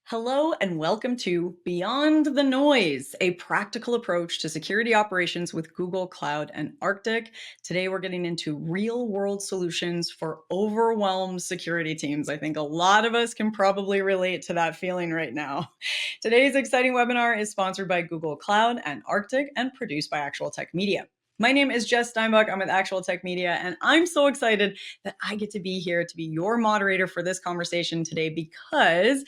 Hello and welcome to Beyond the Noise, a practical approach to security operations with Google Cloud and Arctiq. Today we're getting into real-world solutions for overwhelmed security teams. I think a lot of us can probably relate to that feeling right now. Today's exciting webinar is sponsored by Google Cloud and Arctiq and produced by Actual Tech Media. My name is Jess Steinbach. I'm with Actual Tech Media, and I'm so excited that I get to be here to be your moderator for this conversation today because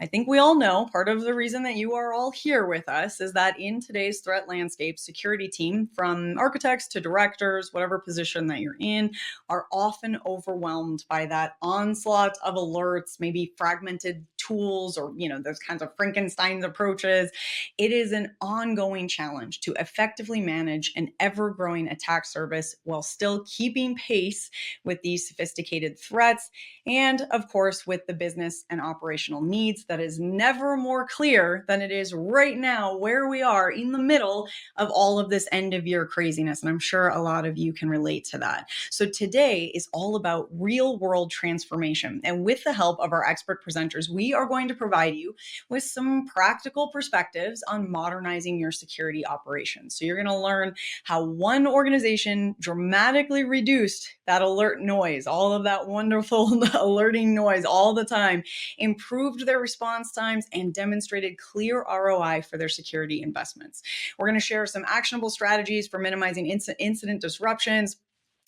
I think we all know part of the reason that you are all here with us is that in today's threat landscape, security team, from architects to directors, whatever position that you're in, are often overwhelmed by that onslaught of alerts, maybe fragmented tools or, those kinds of Frankenstein's approaches. It is an ongoing challenge to effectively manage an ever-growing attack surface while still keeping pace with these sophisticated threats and, of course, with the business and operational needs that is never more clear than it is right now, where we are in the middle of all of this end of year craziness. And I'm sure a lot of you can relate to that. So today is all about real world transformation. And with the help of our expert presenters, we are going to provide you with some practical perspectives on modernizing your security operations. So you're going to learn how one organization dramatically reduced that alert noise, all of that wonderful alerting noise all the time, improved their response times, and demonstrated clear ROI for their security investments. We're going to share some actionable strategies for minimizing incident disruptions.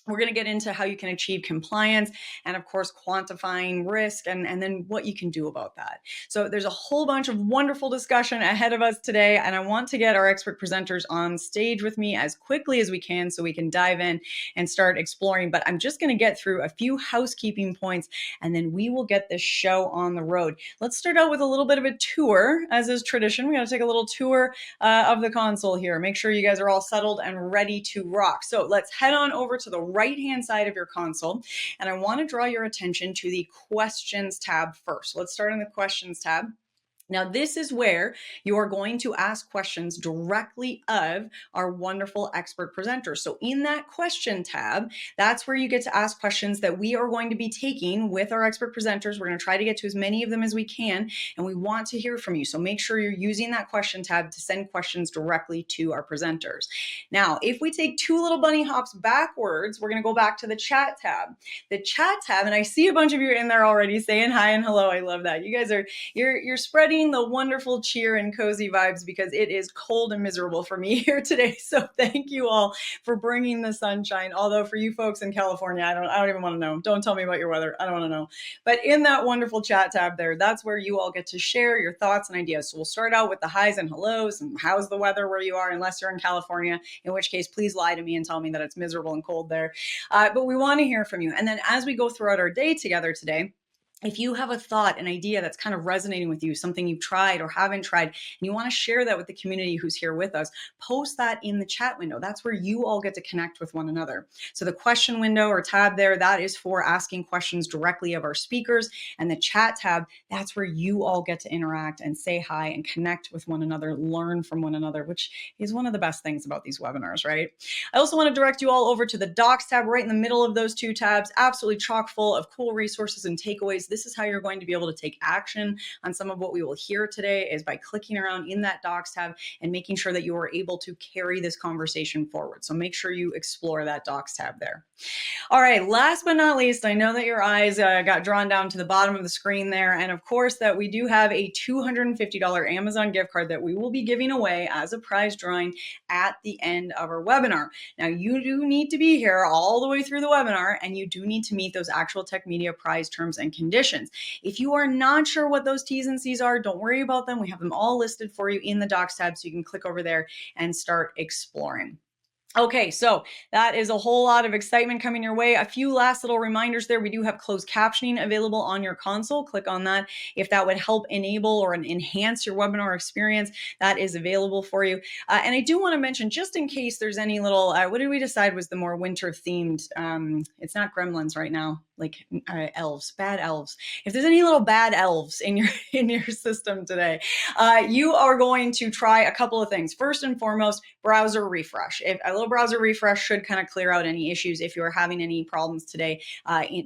We're going to get into how you can achieve compliance and, of course, quantifying risk and then what you can do about that. So there's a whole bunch of wonderful discussion ahead of us today, and I want to get our expert presenters on stage with me as quickly as we can so we can dive in and start exploring. But I'm just going to get through a few housekeeping points, and then we will get this show on the road. Let's start out with a little bit of a tour, as is tradition. We're going to take a little tour of the console here. Make sure you guys are all settled and ready to rock. So let's head on over to the right-hand side of your console, and I want to draw your attention to the questions tab first. Let's start in the questions tab. Now, this is where you are going to ask questions directly of our wonderful expert presenters. So in that question tab, that's where you get to ask questions that we are going to be taking with our expert presenters. We're going to try to get to as many of them as we can, and we want to hear from you. So make sure you're using that question tab to send questions directly to our presenters. Now, if we take two little bunny hops backwards, we're going to go back to the chat tab. The chat tab, and I see a bunch of you in there already saying hi and hello. I love that. You guys are, you're spreading the wonderful cheer and cozy vibes because it is cold and miserable for me here today. So thank you all for bringing the sunshine. Although for you folks in California, I don't even want to know. Don't tell me about your weather. I don't want to know. But in that wonderful chat tab there, that's where you all get to share your thoughts and ideas. So we'll start out with the highs and hellos and how's the weather where you are, unless you're in California, in which case please lie to me and tell me that it's miserable and cold there. But we want to hear from you. And then as we go throughout our day together today, if you have a thought, an idea that's kind of resonating with you, something you've tried or haven't tried, and you want to share that with the community who's here with us, post that in the chat window. That's where you all get to connect with one another. So the question window or tab there, that is for asking questions directly of our speakers. And the chat tab, that's where you all get to interact and say hi and connect with one another, learn from one another, which is one of the best things about these webinars, right? I also want to direct you all over to the docs tab right in the middle of those two tabs, absolutely chock full of cool resources and takeaways. This is how you're going to be able to take action on some of what we will hear today is by clicking around in that docs tab and making sure that you are able to carry this conversation forward. So make sure you explore that docs tab there. All right, last but not least, I know that your eyes got drawn down to the bottom of the screen there. And of course that we do have a $250 Amazon gift card that we will be giving away as a prize drawing at the end of our webinar. Now you do need to be here all the way through the webinar, and you do need to meet those Actual Tech Media prize terms and conditions. If you are not sure what those T's and C's are, don't worry about them. We have them all listed for you in the docs tab, so you can click over there and start exploring. Okay, so that is a whole lot of excitement coming your way. A few last little reminders there. We do have closed captioning available on your console. Click on that. If that would help enable or enhance your webinar experience, that is available for you. And I do want to mention, just in case there's any little, what did we decide was the more winter themed? It's not Gremlins right now. elves, bad elves. If there's any little bad elves in your system today, you are going to try a couple of things. First and foremost, browser refresh. If a little browser refresh should kind of clear out any issues if you're having any problems today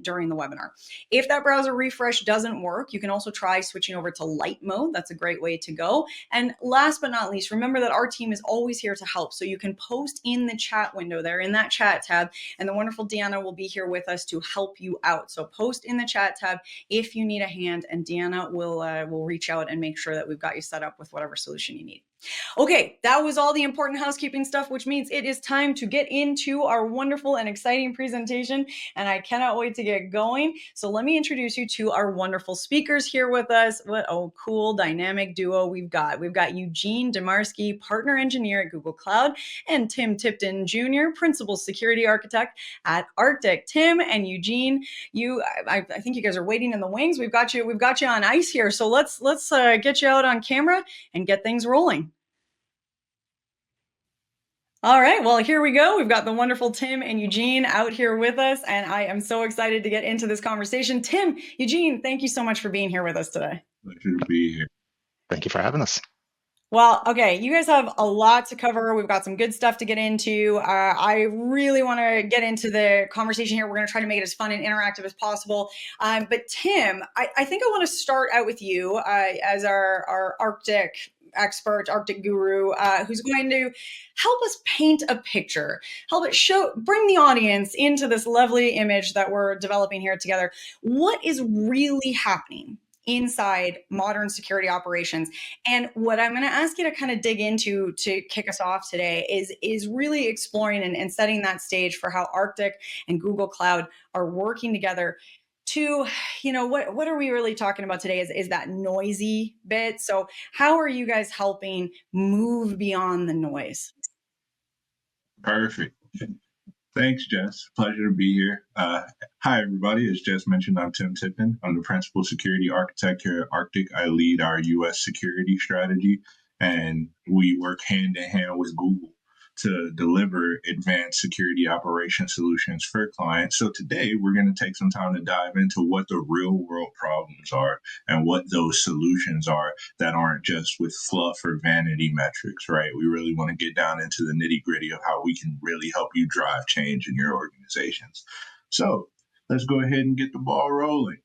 during the webinar. If that browser refresh doesn't work, you can also try switching over to light mode. That's a great way to go. And last but not least, remember that our team is always here to help. So you can post in the chat window there in that chat tab, and the wonderful Deanna will be here with us to help you out. So post in the chat tab if you need a hand, and Deanna will reach out and make sure that we've got you set up with whatever solution you need. Okay, that was all the important housekeeping stuff, which means it is time to get into our wonderful and exciting presentation, and I cannot wait to get going. So let me introduce you to our wonderful speakers here with us. What a cool dynamic duo we've got. We've got Eugene Demarsky, partner engineer at Google Cloud, and Tim Tipton Jr., principal security architect at Arctiq. Tim and Eugene, I think you guys are waiting in the wings. We've got you on ice here. So let's get you out on camera and get things rolling. All right, well, here we go. We've got the wonderful Tim and Eugene out here with us, and I am so excited to get into this conversation. Tim, Eugene, thank you so much for being here with us today. Pleasure to be here. Thank you for having us. Well, okay, you guys have a lot to cover. We've got some good stuff to get into. I really want to get into the conversation here. We're going to try to make it as fun and interactive as possible. But Tim, I think I want to start out with you as our Arctiq expert, Arctiq guru, who's going to help us paint a picture, bring the audience into this lovely image that we're developing here together. What is really happening inside modern security operations? And what I'm going to ask you to kind of dig into to kick us off today is really exploring and setting that stage for how Arctiq and Google Cloud are working together to, what are we really talking about today is that noisy bit. So how are you guys helping move beyond the noise? Perfect. Thanks, Jess. Pleasure to be here. Hi, everybody. As Jess mentioned, I'm Tim Tipton. I'm the principal security architect here at Arctiq. I lead our U.S. security strategy, and we work hand in hand with Google to deliver advanced security operation solutions for clients. So today we're going to take some time to dive into what the real world problems are and what those solutions are that aren't just with fluff or vanity metrics, right? We really want to get down into the nitty gritty of how we can really help you drive change in your organizations. So let's go ahead and get the ball rolling.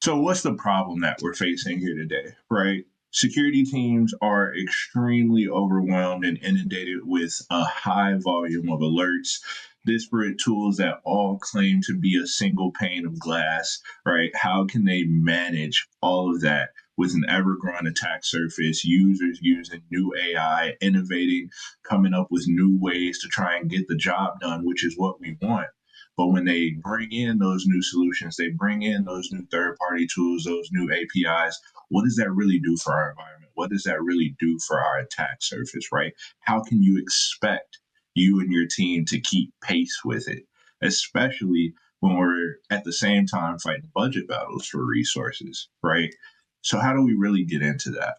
So what's the problem that we're facing here today, right? Security teams are extremely overwhelmed and inundated with a high volume of alerts, disparate tools that all claim to be a single pane of glass, right? How can they manage all of that with an ever-growing attack surface, users using new AI, innovating, coming up with new ways to try and get the job done, which is what we want. But when they bring in those new solutions, they bring in those new third-party tools, those new APIs, what does that really do for our environment? What does that really do for our attack surface, right? How can you expect you and your team to keep pace with it, especially when we're at the same time fighting budget battles for resources, right? So how do we really get into that?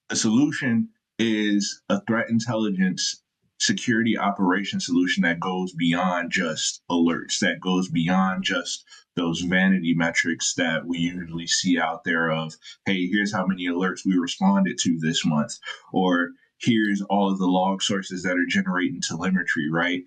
The solution is a threat intelligence security operation solution that goes beyond just alerts, that goes beyond just those vanity metrics that we usually see out there of, hey, here's how many alerts we responded to this month, or here's all of the log sources that are generating telemetry, right?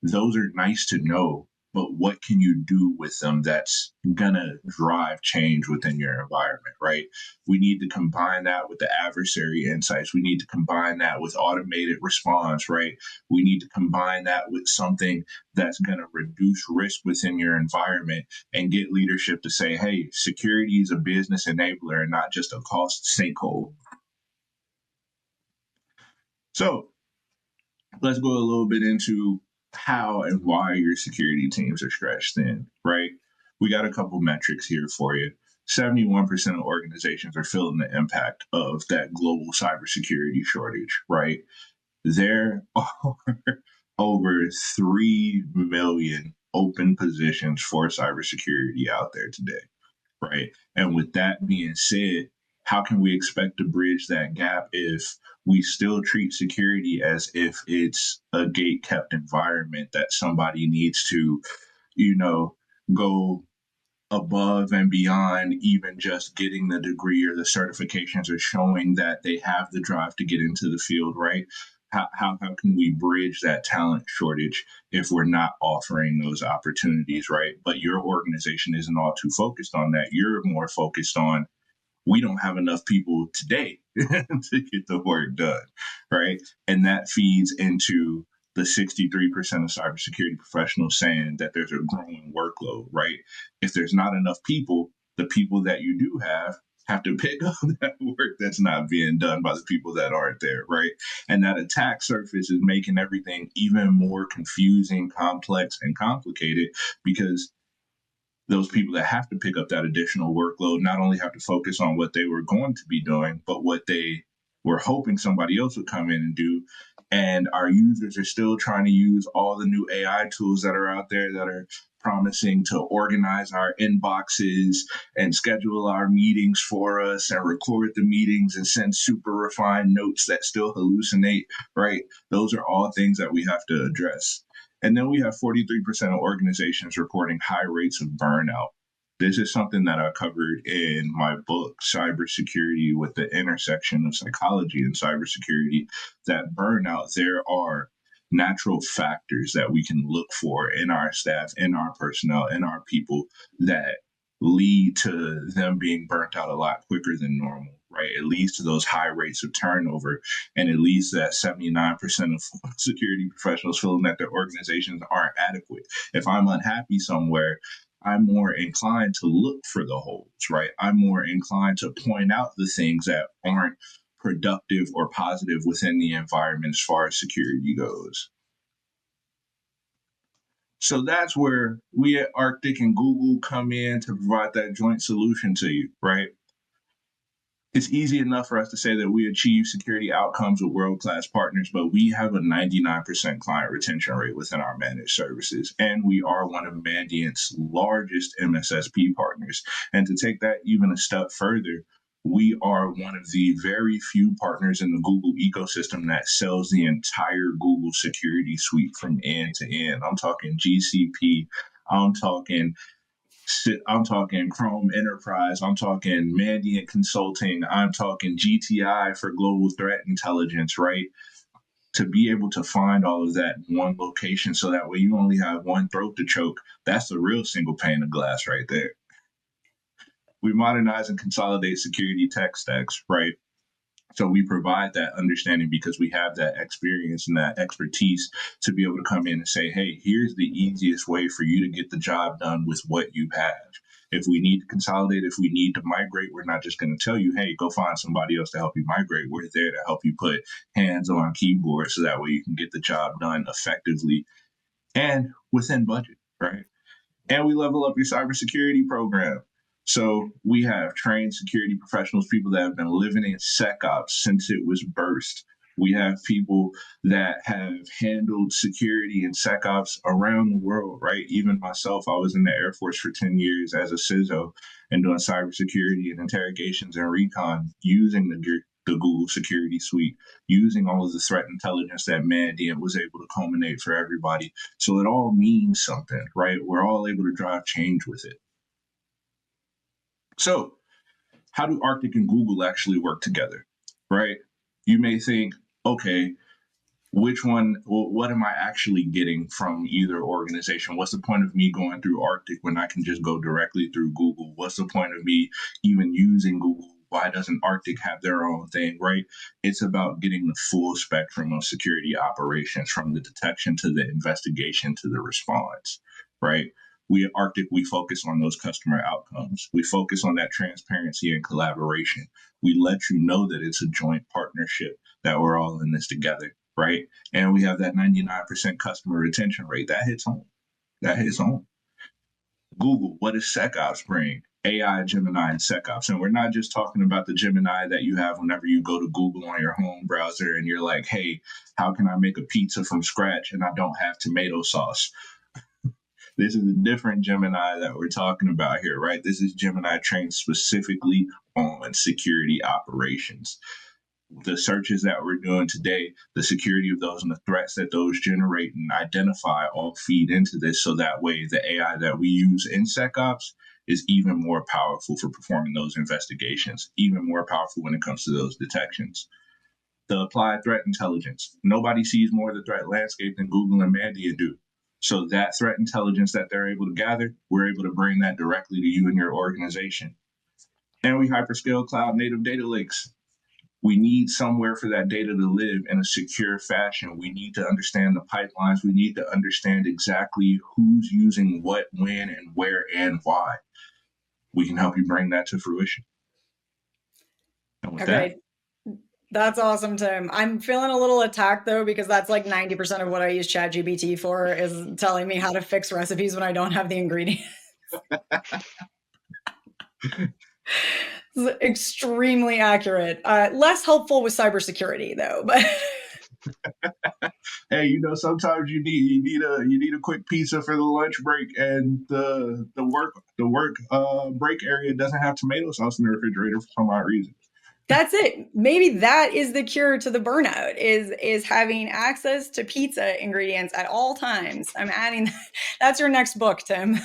Those are nice to know, but what can you do with them that's gonna drive change within your environment, right? We need to combine that with the adversary insights. We need to combine that with automated response, right? We need to combine that with something that's gonna reduce risk within your environment and get leadership to say, hey, security is a business enabler and not just a cost sinkhole. So let's go a little bit into how and why your security teams are stretched thin, right? We got a couple metrics here for you. 71% of organizations are feeling the impact of that global cybersecurity shortage, right? There are over 3 million open positions for cybersecurity out there today, right? And with that being said, how can we expect to bridge that gap if we still treat security as if it's a gate kept environment that somebody needs to, you know, go above and beyond even just getting the degree or the certifications or showing that they have the drive to get into the field, right? How can we bridge that talent shortage if we're not offering those opportunities, right? But your organization isn't all too focused on that. You're more focused on, we don't have enough people today to get the work done, right? And that feeds into the 63% of cybersecurity professionals saying that there's a growing workload, right? If there's not enough people, the people that you do have to pick up that work that's not being done by the people that aren't there, right? And that attack surface is making everything even more confusing, complex, and complicated because those people that have to pick up that additional workload not only have to focus on what they were going to be doing, but what they were hoping somebody else would come in and do. And our users are still trying to use all the new AI tools that are out there that are promising to organize our inboxes and schedule our meetings for us and record the meetings and send super refined notes that still hallucinate, right? Those are all things that we have to address. And then we have 43% of organizations reporting high rates of burnout. This is something that I covered in my book, Cybersecurity with the Intersection of Psychology and Cybersecurity, that burnout, there are natural factors that we can look for in our staff, in our personnel, in our people that lead to them being burnt out a lot quicker than normal, right? It leads to those high rates of turnover, and it leads to that 79% of security professionals feeling that their organizations aren't adequate. If I'm unhappy somewhere, I'm more inclined to look for the holes, right? I'm more inclined to point out the things that aren't productive or positive within the environment as far as security goes. So that's where we at Arctiq and Google come in to provide that joint solution to you, right? It's easy enough for us to say that we achieve security outcomes with world-class partners, but we have a 99% client retention rate within our managed services, and we are one of Mandiant's largest MSSP partners. And to take that even a step further, we are one of the very few partners in the Google ecosystem that sells the entire Google security suite from end to end. I'm talking GCP, I'm talking Chrome Enterprise. I'm talking Mandiant Consulting. I'm talking GTI for global threat intelligence, right? To be able to find all of that in one location so that way you only have one throat to choke, that's the real single pane of glass right there. We modernize and consolidate security tech stacks, right? So we provide that understanding because we have that experience and that expertise to be able to come in and say, hey, here's the easiest way for you to get the job done with what you have. If we need to consolidate, if we need to migrate, we're not just going to tell you, hey, go find somebody else to help you migrate. We're there to help you put hands on keyboard so that way you can get the job done effectively and within budget, right? And we level up your cybersecurity program. So we have trained security professionals, people that have been living in SecOps since it was birthed. We have people that have handled security and SecOps around the world, right? Even myself, I was in the Air Force for 10 years as a CISO and doing cybersecurity and interrogations and recon using the Google security suite, using all of the threat intelligence that Mandiant was able to culminate for everybody. So it all means something, right? We're all able to drive change with it. So how do Arctiq and Google actually work together, right? You may think, okay, which one, well, what am I actually getting from either organization? What's the point of me going through Arctiq when I can just go directly through Google? What's the point of me even using Google? Why doesn't Arctiq have their own thing, right? It's about getting the full spectrum of security operations from the detection to the investigation to the response, right? We at Arctiq, we focus on those customer outcomes. We focus on that transparency and collaboration. We let you know that it's a joint partnership, that we're all in this together, right? And we have that 99% customer retention rate. That hits home. That hits home. Google, what does SecOps bring? AI, Gemini, and SecOps. And we're not just talking about the Gemini that you have whenever you go to Google on your home browser and you're like, hey, how can I make a pizza from scratch and I don't have tomato sauce? This is a different Gemini that we're talking about here, right? This is Gemini trained specifically on security operations. The searches that we're doing today, the security of those and the threats that those generate and identify all feed into this. So that way, the AI that we use in SecOps is even more powerful for performing those investigations, even more powerful when it comes to those detections. The applied threat intelligence. Nobody sees more of the threat landscape than Google and Mandia do. So that threat intelligence that they're able to gather, we're able to bring that directly to you and your organization. And we hyperscale cloud native data lakes. We need somewhere for that data to live in a secure fashion. We need to understand the pipelines. We need to understand exactly who's using what, when, and where, and why. We can help you bring that to fruition. And with Okay. That's awesome, Tim. I'm feeling a little attacked though, because that's like 90% of what I use ChatGPT for is telling me how to fix recipes when I don't have the ingredients. It's extremely accurate. Less helpful with cybersecurity though, but hey, sometimes you need a quick pizza for the lunch break, and the work break area doesn't have tomato sauce in the refrigerator for some odd reason. that's it. Maybe that is the cure to the burnout is having access to pizza ingredients at all times. I'm adding that. That's your next book, Tim.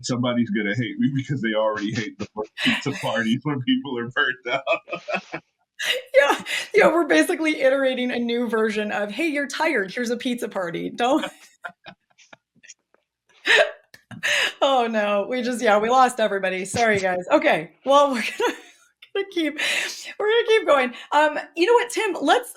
Somebody's gonna hate me because they already hate the pizza parties when people are burnt out. Yeah. Yeah, we're basically iterating a new version of, hey, you're tired. Here's a pizza party. Don't. Oh no. We lost everybody. Sorry guys. Okay. Well, keep we're gonna keep going. You know what, Tim?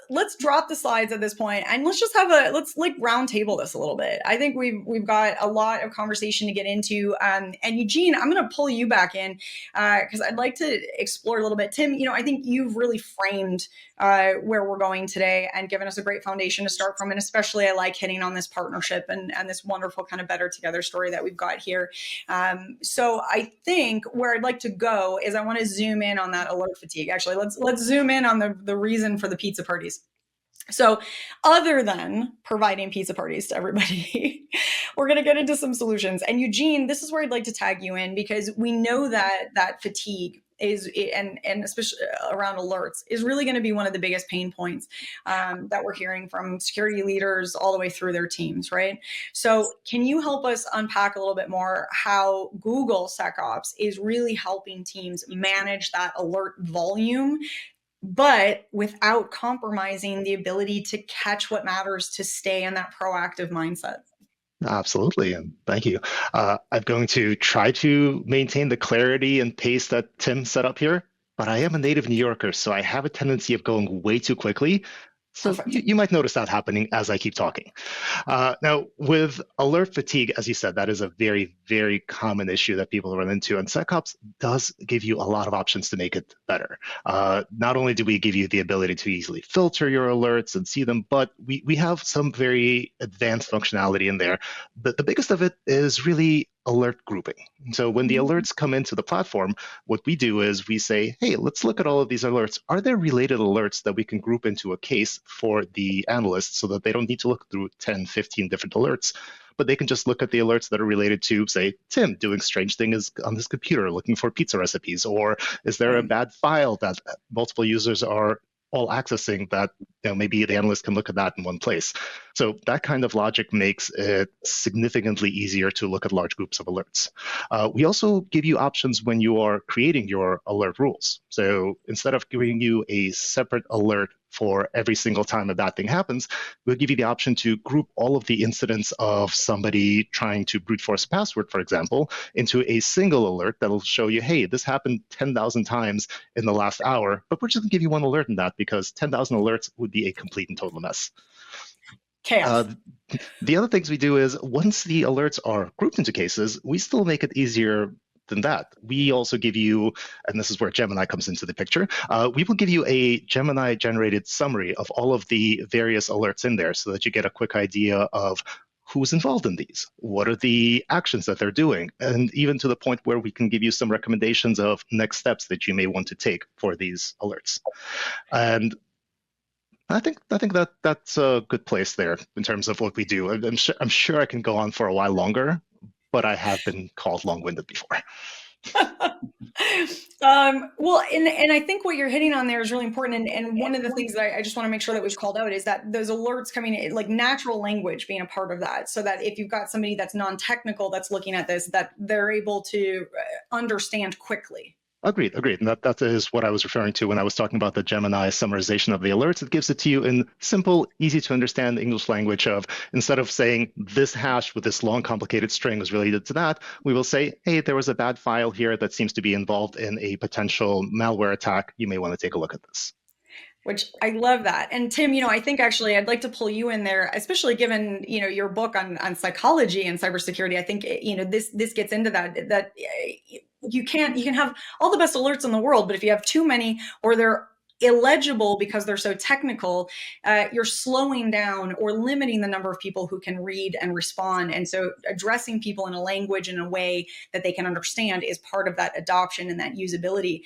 Let's drop the slides at this point and let's like round table this a little bit. I think we've got a lot of conversation to get into. And Eugene, I'm gonna pull you back in because I'd like to explore a little bit. Tim, I think you've really framed where we're going today and given us a great foundation to start from. And especially I like hitting on this partnership and this wonderful kind of better together story that we've got here. So I think where I'd like to go is I want to zoom in on that alert fatigue. Actually, let's zoom in on the reason for the pizza parties. So other than providing pizza parties to everybody, we're going to get into some solutions. And Eugene, this is where I'd like to tag you in because we know that fatigue is, and especially around alerts, is really going to be one of the biggest pain points that we're hearing from security leaders all the way through their teams, right? So can you help us unpack a little bit more how Google SecOps is really helping teams manage that alert volume, but without compromising the ability to catch what matters to stay in that proactive mindset? Absolutely, and thank you. I'm going to try to maintain the clarity and pace that Tim set up here, but I am a native New Yorker, so I have a tendency of going way too quickly. So you might notice that happening as I keep talking. Now, with alert fatigue, as you said, that is a very, very common issue that people run into, and SecOps does give you a lot of options to make it better. Not only do we give you the ability to easily filter your alerts and see them, but we have some very advanced functionality in there. The biggest of it is really alert grouping. So when the alerts come into the platform, what we do is we say, hey, let's look at all of these alerts. Are there related alerts that we can group into a case for the analyst so that they don't need to look through 10, 15 different alerts, but they can just look at the alerts that are related to, say, Tim doing strange things on his computer looking for pizza recipes, or is there a bad file that multiple users are all accessing that maybe the analyst can look at that in one place. So that kind of logic makes it significantly easier to look at large groups of alerts. We also give you options when you are creating your alert rules. So instead of giving you a separate alert for every single time that that thing happens, we'll give you the option to group all of the incidents of somebody trying to brute force a password, for example, into a single alert that'll show you, hey, this happened 10,000 times in the last hour, but we're just going to give you one alert in that because 10,000 alerts would be a complete and total mess. Chaos. The other things we do is once the alerts are grouped into cases, we still make it easier than that. We also give you, and this is where Gemini comes into the picture, we will give you a Gemini-generated summary of all of the various alerts in there so that you get a quick idea of who's involved in these, what are the actions that they're doing, and even to the point where we can give you some recommendations of next steps that you may want to take for these alerts. And I think that's a good place there in terms of what we do. I'm sure I can go on for a while longer, but I have been called long-winded before. Well, and I think what you're hitting on there is really important. And one of the things that I just want to make sure that we've called out is that those alerts coming in, like natural language being a part of that, so that if you've got somebody that's non-technical that's looking at this, that they're able to understand quickly. Agreed. And that is what I was referring to when I was talking about the Gemini summarization of the alerts. It gives it to you in simple, easy to understand English language of, instead of saying this hash with this long, complicated string is related to that, we will say, hey, there was a bad file here that seems to be involved in a potential malware attack. You may want to take a look at this. Which I love that. And Tim, I think actually I'd like to pull you in there, especially given, your book on psychology and cybersecurity. I think, this gets into that you can have all the best alerts in the world, but if you have too many or they're illegible because they're so technical, you're slowing down or limiting the number of people who can read and respond. And so addressing people in a language in a way that they can understand is part of that adoption and that usability.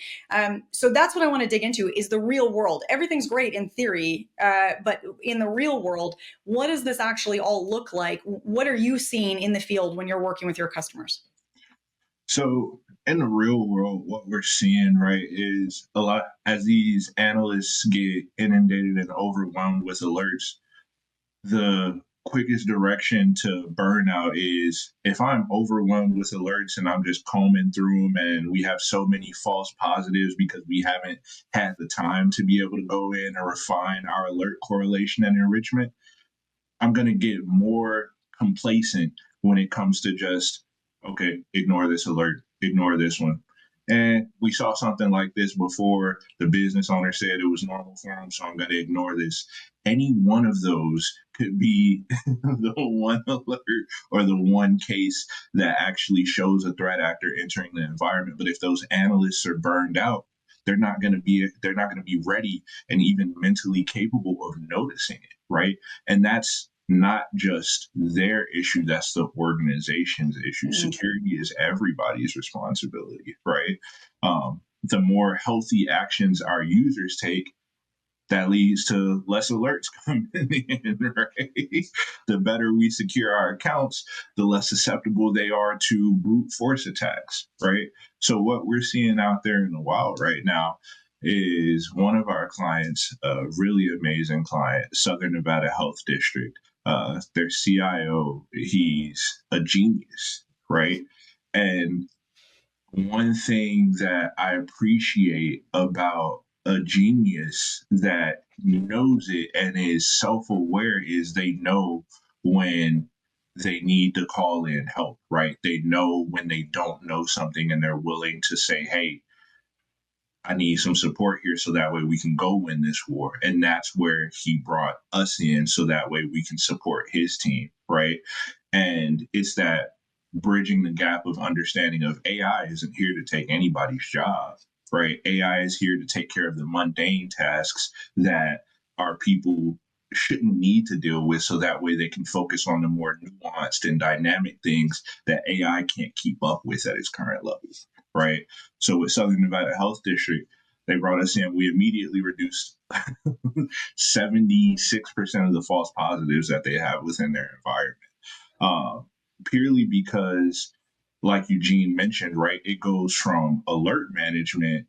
So that's what I want to dig into is the real world. Everything's great in theory, but in the real world, what does this actually all look like? What are you seeing in the field when you're working with your customers? So in the real world, what we're seeing, right, is a lot as these analysts get inundated and overwhelmed with alerts, the quickest direction to burnout is if I'm overwhelmed with alerts and I'm just combing through them and we have so many false positives because we haven't had the time to be able to go in and refine our alert correlation and enrichment, I'm going to get more complacent when it comes to just, okay, ignore this alert, ignore this one. And we saw something like this before. The business owner said it was normal for him, so I'm going to ignore this. Any one of those could be the one alert or the one case that actually shows a threat actor entering the environment. But if those analysts are burned out, they're not going to be ready and even mentally capable of noticing it, right? And that's not just their issue, that's the organization's issue. Security is everybody's responsibility, right? The more healthy actions our users take, that leads to less alerts coming in, right? The better we secure our accounts, the less susceptible they are to brute force attacks, right? So what we're seeing out there in the wild right now is one of our clients, a really amazing client, Southern Nevada Health District. Their CIO, he's a genius, right? And one thing that I appreciate about a genius that knows it and is self-aware is they know when they need to call in help, right? They know when they don't know something and they're willing to say, hey, I need some support here so that way we can go win this war. And that's where he brought us in so that way we can support his team, right? And it's that bridging the gap of understanding of AI isn't here to take anybody's job, right? AI is here to take care of the mundane tasks that our people shouldn't need to deal with so that way they can focus on the more nuanced and dynamic things that AI can't keep up with at its current level, right? So with Southern Nevada Health District, they brought us in. We immediately reduced 76% of the false positives that they have within their environment, purely because, like Eugene mentioned, right, it goes from alert management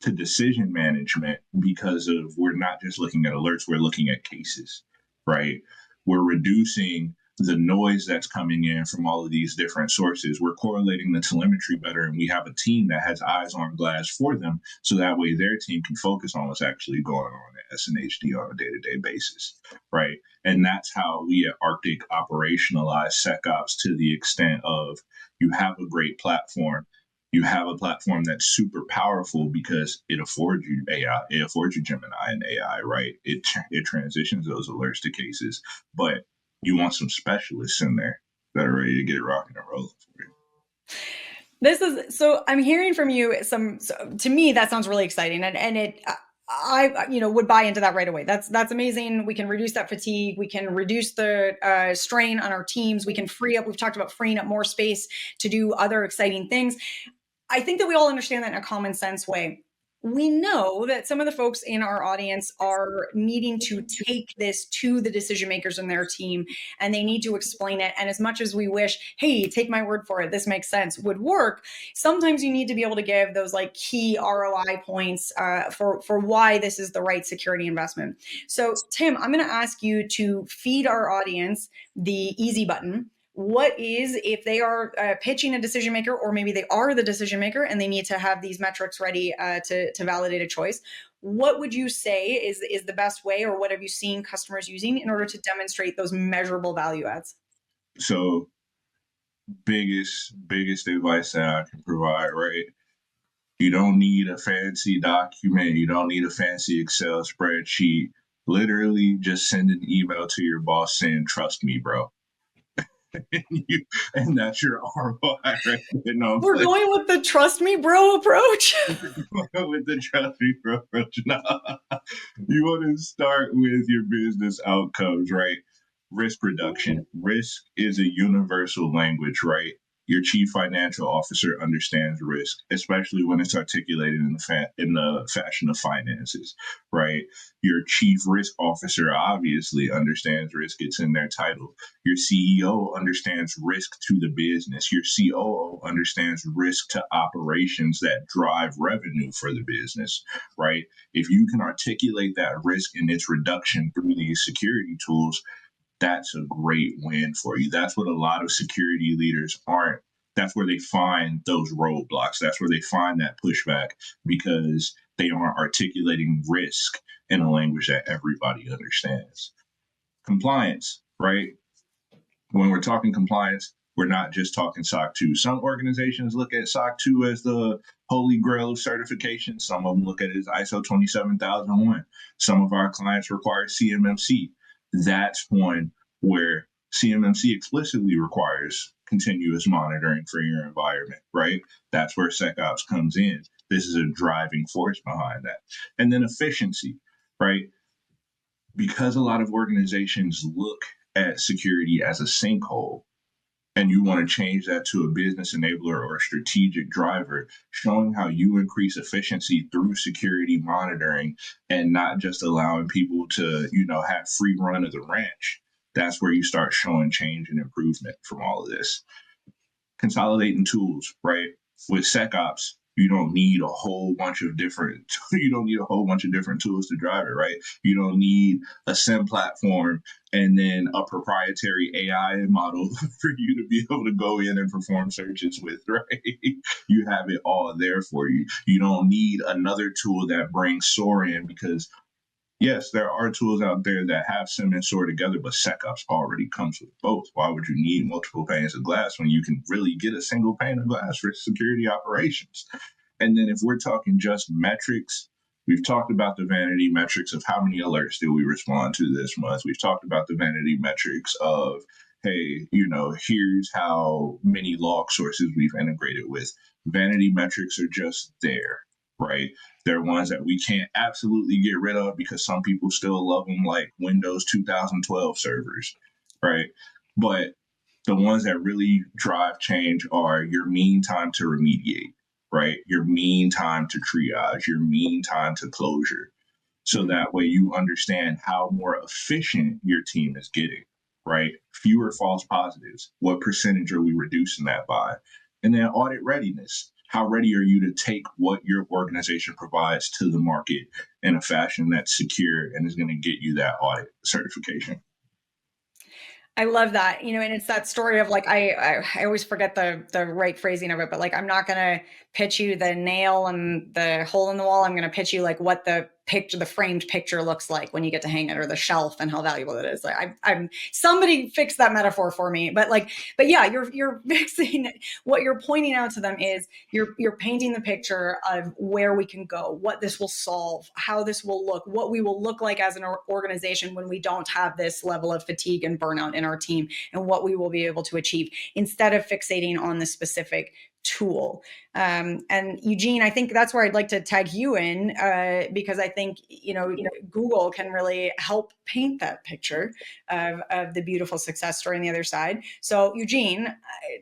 to decision management because of we're not just looking at alerts, we're looking at cases, right? We're reducing the noise that's coming in from all of these different sources. We're correlating the telemetry better, and we have a team that has eyes on glass for them, so that way their team can focus on what's actually going on at SNHD on a day-to-day basis, right? And that's how we at Arctiq operationalize SecOps to the extent of you have a great platform. You have a platform that's super powerful because it affords you AI, it affords you Gemini and AI, right? It transitions those alerts to cases, but you want some specialists in there that are ready to get it rocking and rolling for you. This is so I'm hearing from you to me that sounds really exciting, and it I would buy into that right away. That's amazing. We can reduce that fatigue. We can reduce the strain on our teams. We can free up. We've talked about freeing up more space to do other exciting things. I think that we all understand that in a common sense way. we know that some of the folks in our audience are needing to take this to the decision makers in their team, and they need to explain it. And as much as we wish, hey, take my word for it, this makes sense, would work, sometimes you need to be able to give those like key ROI points for why this is the right security investment. So Tim, I'm going to ask you to feed our audience the easy button. What is, if they are pitching a decision maker, or maybe they are the decision maker and they need to have these metrics ready to validate a choice, what would you say is the best way, or what have you seen customers using in order to demonstrate those measurable value adds? So biggest advice that I can provide, right? You don't need a fancy document. You don't need a fancy Excel spreadsheet. Literally just send an email to your boss saying, trust me, bro. And that's your ROI right there. No, we're going with the trust me, bro approach. with the trust me, bro approach. No. You want to start with your business outcomes, right? Risk reduction. Risk is a universal language, right? Your chief financial officer understands risk, especially when it's articulated in the fashion of finances, right? Your chief risk officer obviously understands risk. It's in their title. Your CEO understands risk to the business. Your COO understands risk to operations that drive revenue for the business, right? If you can articulate that risk and its reduction through these security tools, that's a great win for you. That's what a lot of security leaders aren't. That's where they find those roadblocks. That's where they find that pushback, because they aren't articulating risk in a language that everybody understands. Compliance, right? When we're talking compliance, we're not just talking SOC 2. Some organizations look at SOC 2 as the holy grail of certification. Some of them look at it as ISO 27001. Some of our clients require CMMC. That's one where CMMC explicitly requires continuous monitoring for your environment, right? That's where SecOps comes in. This is a driving force behind that. And then efficiency, right? Because a lot of organizations look at security as a sinkhole, and you want to change that to a business enabler or a strategic driver, showing how you increase efficiency through security monitoring and not just allowing people to, have free run of the ranch. That's where you start showing change and improvement from all of this. Consolidating tools, right? With SecOps, you don't need a whole bunch of different tools to drive it, right? You don't need a SIM platform and then a proprietary AI model for you to be able to go in and perform searches with, right? You have it all there for you. You don't need another tool that brings SOAR in, because yes, there are tools out there that have SIM and SOAR together, but SecOps already comes with both. Why would you need multiple panes of glass when you can really get a single pane of glass for security operations? And then if we're talking just metrics, we've talked about the vanity metrics of how many alerts did we respond to this month. We've talked about the vanity metrics of, hey, here's how many log sources we've integrated with. Vanity metrics are just there, right? They're ones that we can't absolutely get rid of because some people still love them like Windows 2012 servers, right? But the ones that really drive change are your mean time to remediate, right? Your mean time to triage, your mean time to closure. So that way you understand how more efficient your team is getting, right? Fewer false positives. What percentage are we reducing that by? And then audit readiness. How ready are you to take what your organization provides to the market in a fashion that's secure and is going to get you that audit certification? I love that, and it's that story of like, I always forget the right phrasing of it, but like, I'm not going to pitch you the nail and the hole in the wall. I'm going to pitch you like what the framed picture looks like when you get to hang it, or the shelf, and how valuable it is. Like, I'm somebody fix that metaphor for me, but yeah, you're fixing what you're pointing out to them is you're painting the picture of where we can go, what this will solve, how this will look, what we will look like as an organization when we don't have this level of fatigue and burnout in our team, and what we will be able to achieve, instead of fixating on the specific tool. And Eugene, I think that's where I'd like to tag you in, because I think, Google can really help paint that picture of the beautiful success story on the other side. So Eugene,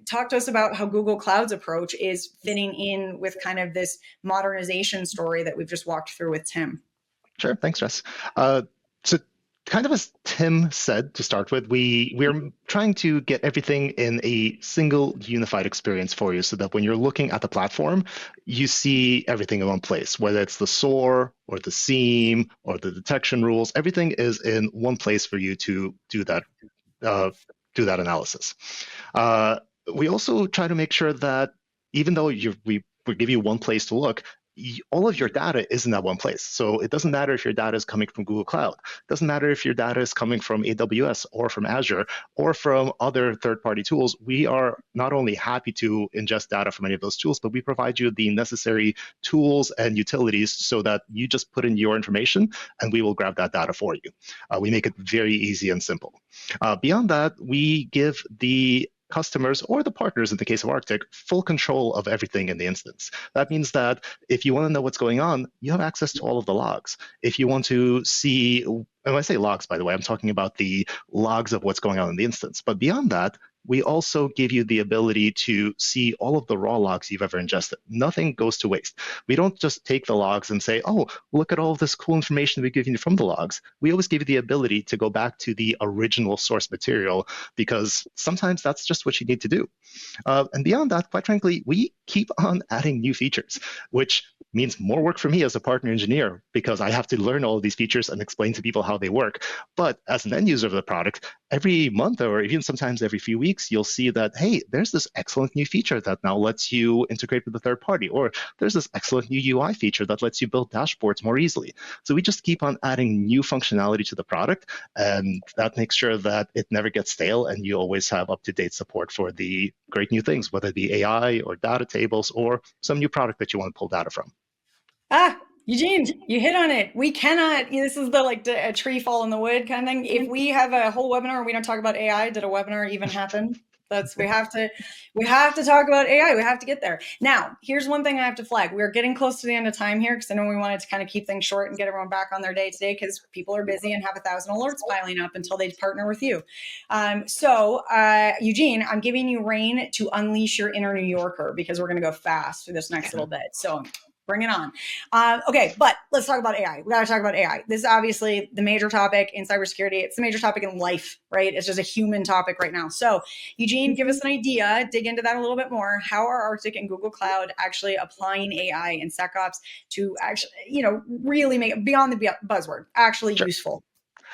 talk to us about how Google Cloud's approach is fitting in with kind of this modernization story that we've just walked through with Tim. Sure. Thanks, Jess. So kind of as Tim said to start with, we're trying to get everything in a single unified experience for you so that when you're looking at the platform, you see everything in one place, whether it's the SOAR or the SIEM or the detection rules, everything is in one place for you to do that analysis. We also try to make sure that even though we give you one place to look, all of your data is in that one place. So it doesn't matter if your data is coming from Google Cloud. It doesn't matter if your data is coming from AWS or from Azure or from other third-party tools. We are not only happy to ingest data from any of those tools, but we provide you the necessary tools and utilities so that you just put in your information and we will grab that data for you. We make it very easy and simple. Beyond that, we give the customers or the partners, in the case of Arctiq, full control of everything in the instance. That means that if you want to know what's going on, you have access to all of the logs. If you want to see, and when I say logs, by the way, I'm talking about the logs of what's going on in the instance. But beyond that, we also give you the ability to see all of the raw logs you've ever ingested. Nothing goes to waste. We don't just take the logs and say, oh, look at all of this cool information we've given you from the logs. We always give you the ability to go back to the original source material because sometimes that's just what you need to do. And beyond that, quite frankly, we keep on adding new features, which means more work for me as a partner engineer because I have to learn all of these features and explain to people how they work. But as an end user of the product, every month or even sometimes every few weeks, you'll see that, hey, there's this excellent new feature that now lets you integrate with a third party, or there's this excellent new UI feature that lets you build dashboards more easily. So we just keep on adding new functionality to the product, and that makes sure that it never gets stale and you always have up-to-date support for the great new things, whether it be AI or data tables or some new product that you want to pull data from. Eugene, you hit on it. We cannot, this is a tree fall in the wood kind of thing. If we have a whole webinar and we don't talk about AI, did a webinar even happen? We have to talk about AI. We have to get there. Now, here's one thing I have to flag. We're getting close to the end of time here because I know we wanted to kind of keep things short and get everyone back on their day today because people are busy and have 1,000 alerts piling up until they partner with you. Eugene, I'm giving you reign to unleash your inner New Yorker because we're going to go fast through this next little bit. So bring it on. Okay, but let's talk about AI. We got to talk about AI. This is obviously the major topic in cybersecurity. It's the major topic in life, right? It's just a human topic right now. So Eugene, give us an idea, dig into that a little bit more. How are Arctiq and Google Cloud actually applying AI in SecOps to actually, really make it beyond the buzzword, actually useful?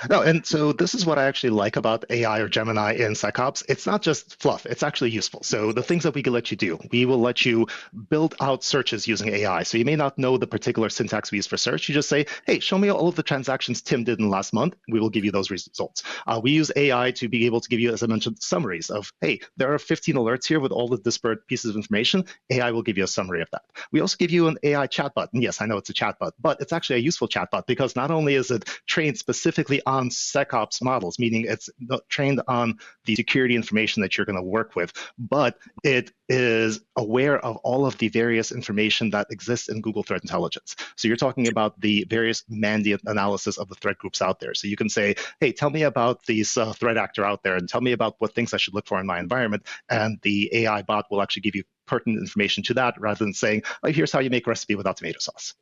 No, and so this is what I actually like about AI or Gemini in SecOps. It's not just fluff, it's actually useful. So the things that we can let you do, we will let you build out searches using AI. So you may not know the particular syntax we use for search. You just say, hey, show me all of the transactions Tim did in the last month. We will give you those results. We use AI to be able to give you, as I mentioned, summaries of, hey, there are 15 alerts here with all the disparate pieces of information. AI will give you a summary of that. We also give you an AI chatbot. And yes, I know it's a chatbot, but it's actually a useful chatbot because not only is it trained specifically on SecOps models, meaning it's trained on the security information that you're going to work with, but it is aware of all of the various information that exists in Google Threat Intelligence. So you're talking about the various mandate analysis of the threat groups out there. So you can say, hey, tell me about these threat actor out there and tell me about what things I should look for in my environment. And the AI bot will actually give you pertinent information to that rather than saying, oh, here's how you make a recipe without tomato sauce.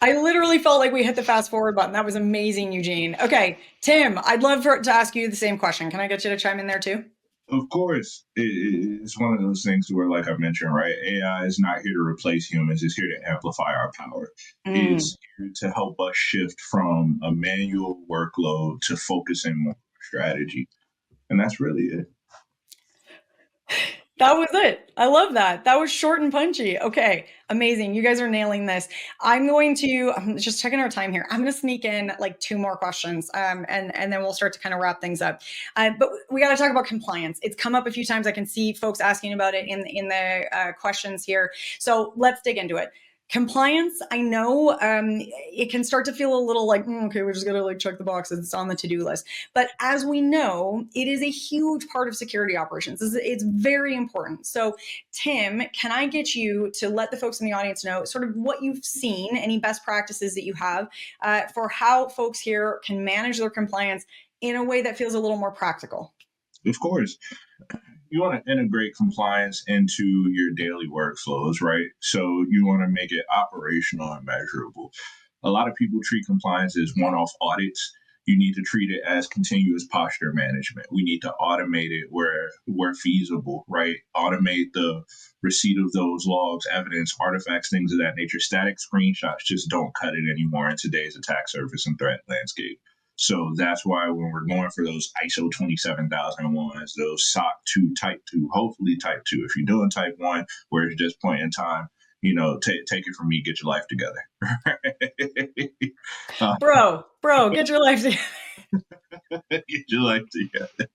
I literally felt like we hit the fast forward button. That was amazing, Eugene. Okay, Tim, I'd love to ask you the same question. Can I get you to chime in there too? Of course, it's one of those things where, like I mentioned, right, AI is not here to replace humans. It's here to amplify our power. It's here to help us shift from a manual workload to focusing more on strategy. And that's really it. That was it. I love that. That was short and punchy. Okay, amazing. You guys are nailing this. I'm just checking our time here. I'm going to sneak in like 2 more questions and then we'll start to kind of wrap things up. But we got to talk about compliance. It's come up a few times. I can see folks asking about it in the questions here. So let's dig into it. Compliance, I know it can start to feel a little like, okay, we're just going to like check the boxes. It's on the to-do list. But as we know, it is a huge part of security operations. It's very important. So Tim, can I get you to let the folks in the audience know sort of what you've seen, any best practices that you have for how folks here can manage their compliance in a way that feels a little more practical? Of course. You want to integrate compliance into your daily workflows, right? So you want to make it operational and measurable. A lot of people treat compliance as one-off audits. You need to treat it as continuous posture management. We need to automate it where feasible, right? Automate the receipt of those logs, evidence, artifacts, things of that nature. Static screenshots just don't cut it anymore in today's attack surface and threat landscape. So that's why when we're going for those ISO 27001s, those SOC 2, Type 2, hopefully Type 2. If you're doing Type 1, where it's just point in time, take it from me, get your life together. Bro, get your life together. Get your life together.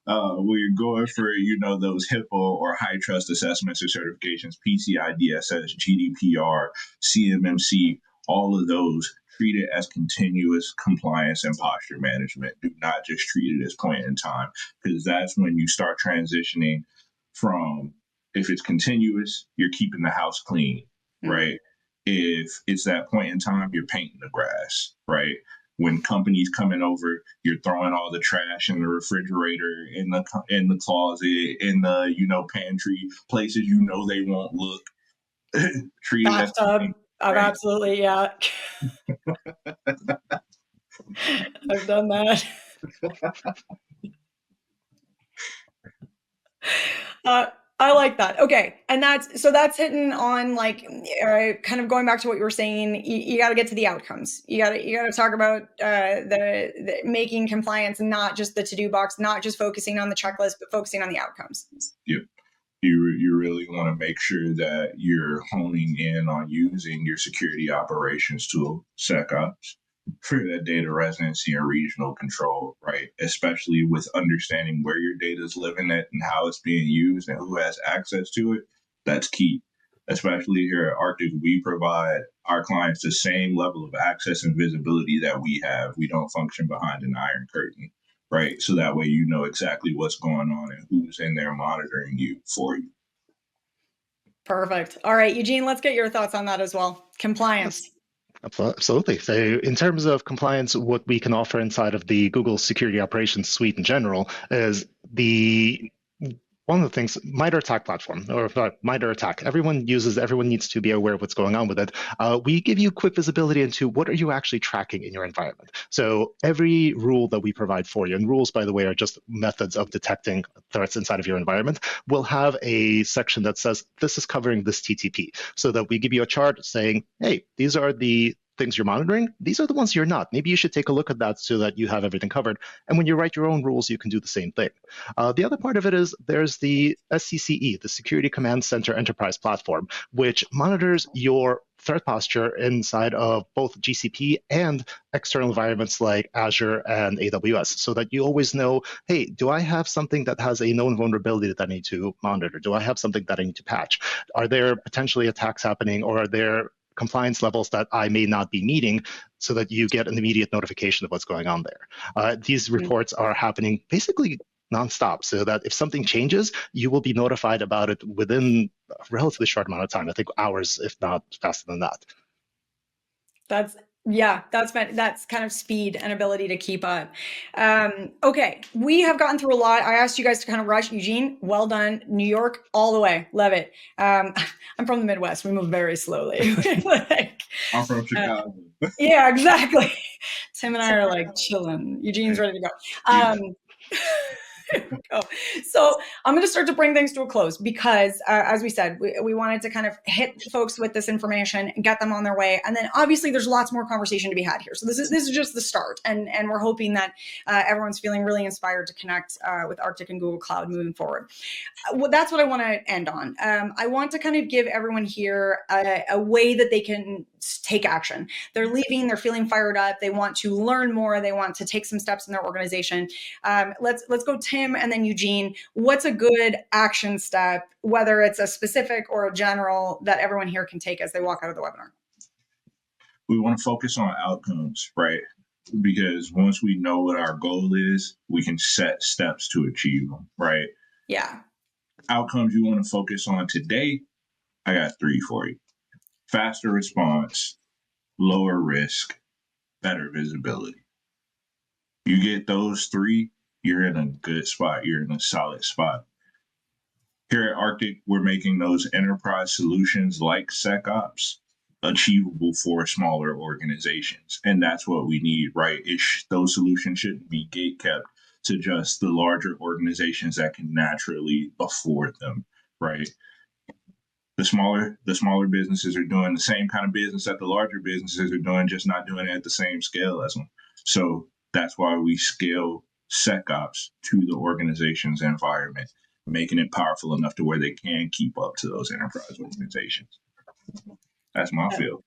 We're going for, those HIPAA or high trust assessments or certifications, PCI DSS, GDPR, CMMC, all of those. Treat it as continuous compliance and posture management. Do not just treat it as point in time, because that's when you start transitioning from, if it's continuous, you're keeping the house clean, right? If it's that point in time, you're painting the grass, right? When companies coming over, you're throwing all the trash in the refrigerator, in the closet, in the pantry, places they won't look. Treat it as bathtub. Absolutely, yeah. I've done that. I like that. Okay. And that's hitting on like kind of going back to what you were saying. You got to get to the outcomes. You got to talk about the making compliance, not just the to-do box, not just focusing on the checklist, but focusing on the outcomes. Yep. You really want to make sure that you're honing in on using your security operations tool, SecOps, for that data residency and regional control, right? Especially with understanding where your data is living at and how it's being used and who has access to it. That's key. Especially here at Arctiq, we provide our clients the same level of access and visibility that we have. We don't function behind an iron curtain, right? So that way you know exactly what's going on and who's in there monitoring you for you. Perfect. All right, Eugene, let's get your thoughts on that as well. Compliance. Absolutely. So in terms of compliance, what we can offer inside of the Google Security Operations Suite in general is one of the things, MITRE ATT&CK platform, or MITRE ATT&CK, everyone needs to be aware of what's going on with it. We give you quick visibility into what are you actually tracking in your environment. So every rule that we provide for you, and rules, by the way, are just methods of detecting threats inside of your environment, will have a section that says, this is covering this TTP, so that we give you a chart saying, hey, these are the things you're monitoring. These are the ones you're not. Maybe you should take a look at that so that you have everything covered. And when you write your own rules, you can do the same thing. The other part of it is there's the SCCE, the Security Command Center Enterprise Platform, which monitors your threat posture inside of both GCP and external environments like Azure and AWS, so that you always know, hey, do I have something that has a known vulnerability that I need to monitor? Do I have something that I need to patch? Are there potentially attacks happening, or are there compliance levels that I may not be meeting, so that you get an immediate notification of what's going on there. These reports are happening basically nonstop, so that if something changes, you will be notified about it within a relatively short amount of time. I think hours, if not faster than that. That's kind of speed and ability to keep up. Okay, we have gotten through a lot. I asked you guys to kind of rush. Eugene, well done. New York, all the way. Love it. I'm from the Midwest. We move very slowly. I'm from Chicago. Yeah, exactly. Tim and I are like chilling. Eugene's ready to go. So I'm going to start to bring things to a close because, as we said, we wanted to kind of hit folks with this information and get them on their way. And then obviously there's lots more conversation to be had here. So this is just the start. And we're hoping that everyone's feeling really inspired to connect with Arctiq and Google Cloud moving forward. That's what I want to end on. I want to kind of give everyone here a way that they can take action. They're leaving, they're feeling fired up, they want to learn more, they want to take some steps in their organization. Let's go Tim and then Eugene. What's a good action step, whether it's a specific or a general, that everyone here can take as they walk out of the webinar? We want to focus on outcomes, right? Because once we know what our goal is, we can set steps to achieve them, right? Yeah. Outcomes you want to focus on today, I got 3 for you. Faster response, lower risk, better visibility. You get those 3, you're in a good spot. You're in a solid spot. Here at Arctiq, we're making those enterprise solutions like SecOps achievable for smaller organizations. And that's what we need, right? Those solutions shouldn't be gatekept to just the larger organizations that can naturally afford them, right? The smaller businesses are doing the same kind of business that the larger businesses are doing, just not doing it at the same scale as them. So that's why we scale SecOps to the organization's environment, making it powerful enough to where they can keep up to those enterprise organizations. That's my field.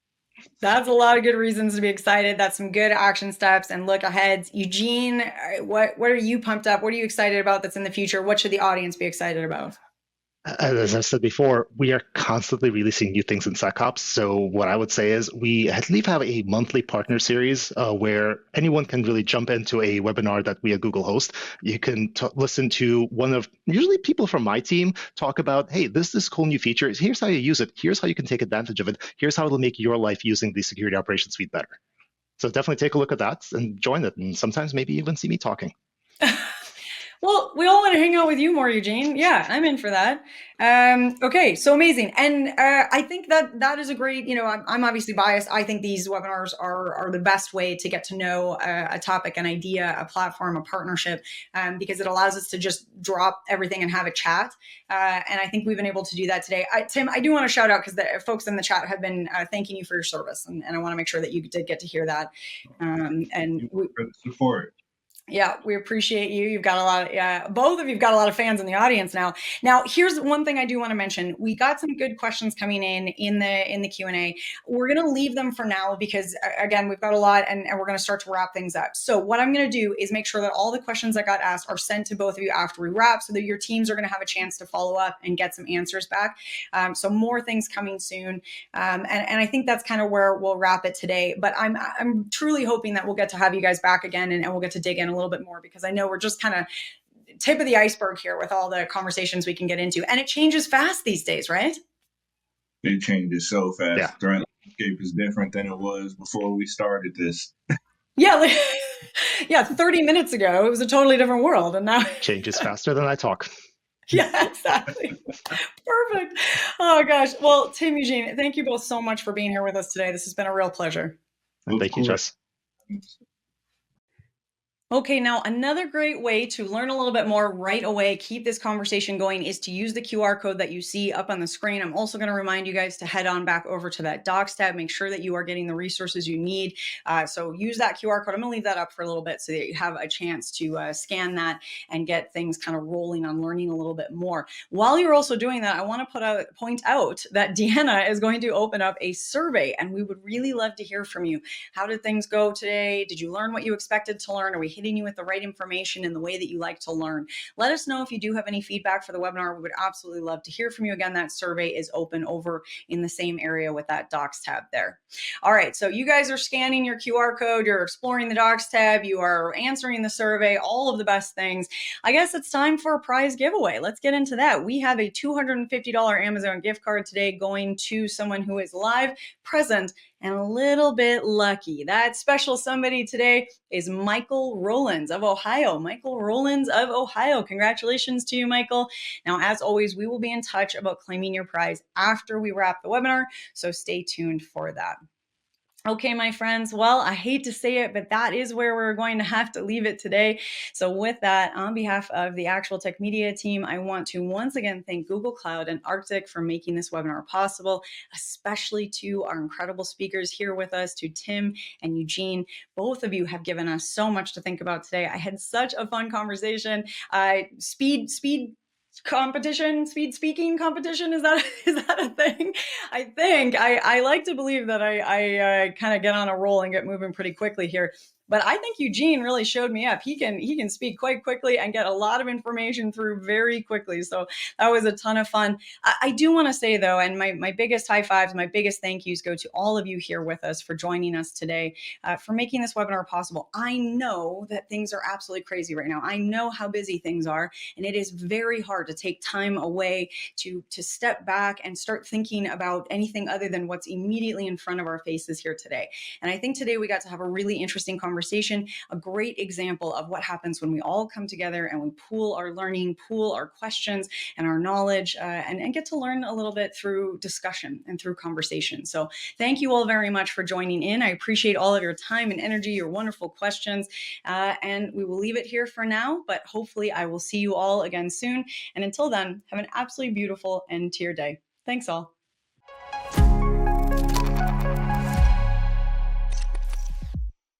That's a lot of good reasons to be excited. That's some good action steps and look ahead. Eugene, what are you pumped up? What are you excited about that's in the future? What should the audience be excited about? As I said before, we are constantly releasing new things in SecOps. So what I would say is we at least have a monthly partner series where anyone can really jump into a webinar that we at Google host. You can listen to one of usually people from my team talk about, hey, this cool new feature. Here's how you use it. Here's how you can take advantage of it. Here's how it'll make your life using the security operations suite better. So definitely take a look at that and join it. And sometimes maybe even see me talking. Well, we all want to hang out with you more, Eugene. Yeah, I'm in for that. Okay, so amazing. And I think that is a great, I'm obviously biased. I think these webinars are the best way to get to know a topic, an idea, a platform, a partnership, because it allows us to just drop everything and have a chat. And I think we've been able to do that today. Tim, I do want to shout out because the folks in the chat have been thanking you for your service. And I want to make sure that you did get to hear that. And for the support. Yeah, we appreciate you. You've got a lot of, both of you've got a lot of fans in the audience now. Now, here's one thing I do want to mention. We got some good questions coming in the Q&A. We're going to leave them for now because, again, we've got a lot and we're going to start to wrap things up. So what I'm going to do is make sure that all the questions that got asked are sent to both of you after we wrap so that your teams are going to have a chance to follow up and get some answers back. So more things coming soon. And I think that's kind of where we'll wrap it today. But I'm truly hoping that we'll get to have you guys back again and we'll get to dig in a little bit more because I know we're just kind of tip of the iceberg here with all the conversations we can get into. And it changes fast these days, right? It changes so fast. Yeah. The landscape is different than it was before we started this. Yeah, yeah, 30 minutes ago, it was a totally different world. And now changes faster than I talk. Yeah, exactly. Perfect. Oh, gosh. Well, Tim, Eugene, thank you both so much for being here with us today. This has been a real pleasure. Thank you, Jess. Okay, now another great way to learn a little bit more right away, keep this conversation going, is to use the QR code that you see up on the screen. I'm also going to remind you guys to head on back over to that Docs tab, make sure that you are getting the resources you need. So use that QR code. I'm going to leave that up for a little bit so that you have a chance to scan that and get things kind of rolling on learning a little bit more. While you're also doing that, I want to point out that Deanna is going to open up a survey, and we would really love to hear from you. How did things go today? Did you learn what you expected to learn? Are we hitting you with the right information in the way that you like to learn? Let us know if you do have any feedback for the webinar. We would absolutely love to hear from you. Again, that survey is open over in the same area with that Docs tab there. All right, so you guys are scanning your QR code, you're exploring the Docs tab, you are answering the survey, all of the best things. I guess it's time for a prize giveaway. Let's get into that. We have a $250 Amazon gift card today going to someone who is live, present, and a little bit lucky. That special somebody today is Michael Rollins of Ohio. Michael Rollins of Ohio. Congratulations to you, Michael. Now, as always, we will be in touch about claiming your prize after we wrap the webinar, so stay tuned for that. Okay, my friends, well, I hate to say it, but that is where we're going to have to leave it today. So with that, on behalf of the Actual Tech Media team, I want to once again thank Google Cloud and Arctiq for making this webinar possible, especially to our incredible speakers here with us, to Tim and Eugene. Both of you have given us so much to think about today. I had such a fun conversation. Speed competition, speed speaking competition. Is that is that a thing? I like to believe that I kind of get on a roll and get moving pretty quickly here. But I think Eugene really showed me up. He can speak quite quickly and get a lot of information through very quickly. So that was a ton of fun. I do want to say though, and my biggest high fives, my biggest thank yous go to all of you here with us for joining us today, for making this webinar possible. I know that things are absolutely crazy right now. I know how busy things are, and it is very hard to take time away to step back and start thinking about anything other than what's immediately in front of our faces here today. And I think today we got to have a really interesting conversation, a great example of what happens when we all come together and we pool our learning, pool our questions and our knowledge, and get to learn a little bit through discussion and through conversation. So thank you all very much for joining in. I appreciate all of your time and energy, your wonderful questions, and we will leave it here for now, but hopefully I will see you all again soon. And until then, have an absolutely beautiful end to your day. Thanks all.